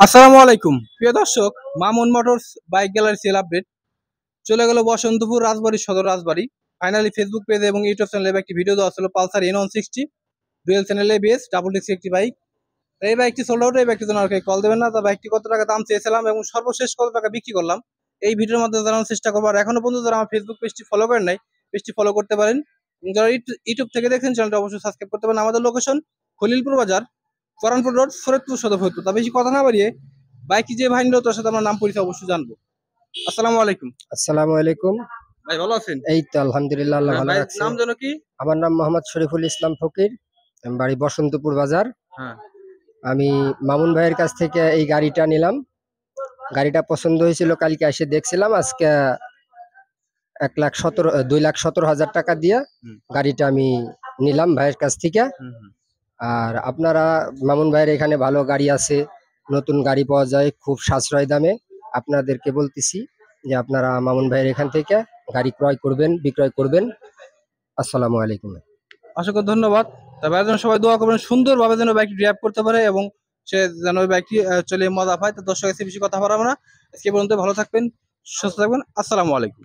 আসসালামু আলাইকুম প্রিয় দর্শক, Mamun motors bike gallery sell update চলে গেল বসন্তপুর রাজবাড়ী সদর রাজবাড়ী। ফাইনালি ফেসবুক পেজে এবং ইউটিউব চ্যানেলে একটি ভিডিও দেওয়া ছিল Pulsar N160 dual channel ABS double disc একটি বাইক। এই বাইকটি সোল্ড আউট। এই বাইকটি জন্য আর কল দেবেন না। তা বাইকটি কত টাকা দাম চেয়েছিলাম এবং সর্বশেষ কত টাকা বিক্রি করলাম এই ভিডিওর মধ্যে জানানোর চেষ্টা করবো। আর এখনো পর্যন্ত যারা আমার ফেসবুক পেজটি ফলো করেন নাই, পেজটি ফলো করতে পারেন। এবং যারা ইউটিউব থেকে দেখছেন চ্যানেলটা অবশ্যই সাবস্ক্রাইব করতে পারেন। আমাদের লোকেশন খলিলপুর বাজার, ফরানপুর রোড, ফরিদপুর সদর ফরিদপুর। তা বেশি কথা না বাড়িয়ে বাইক যে ভাই নিল তার সাথে আমরা নাম পরিচয় অবশ্যই জানবো। আসসালামু আলাইকুম। আসসালামু আলাইকুম ভাই ভালো আছেন? এই তো আলহামদুলিল্লাহ, আল্লাহ ভালো রাখছে। নাম যেন কি? আমার নাম মোহাম্মদ শরীফুল ইসলাম ফকির, আমি বাড়ি বসন্তপুর বাজার। হ্যাঁ, আমি মামুন ভাইয়ের কাছ থেকে এই গাড়িটা নিলাম। গাড়িটা পছন্দ হয়েছিল, কালকে এসে দেখছিলাম। আজকে 2,17,000 টাকা দিয়ে গাড়িটা আমি নিলাম ভাইয়ের কাছ থেকে। আর আপনারা মামুন ভাইয়ের এখানে ভালো গাড়ি আছে, নতুন গাড়ি পাওয়া যায় খুব সাশ্রয় দামে। আপনাদেরকে বলতেছি যে আপনারা মামুন ভাইয়ের এখান থেকে গাড়ি ক্রয় করবেন, বিক্রয় করবেন। আসসালামু আলাইকুম। অসংখ্য ধন্যবাদ। তবে যেন সবাই দোয়া করবেন সুন্দরভাবে যেন বাইকটি ড্রাইভ করতে পারে এবং সে যেন ওই বাইকটি চলে মজা পায়। তো দর্শক এসে বেশি কথা বলবো না, আজকে পর্যন্ত ভালো থাকবেন, সুস্থ থাকবেন। আসসালামু আলাইকুম।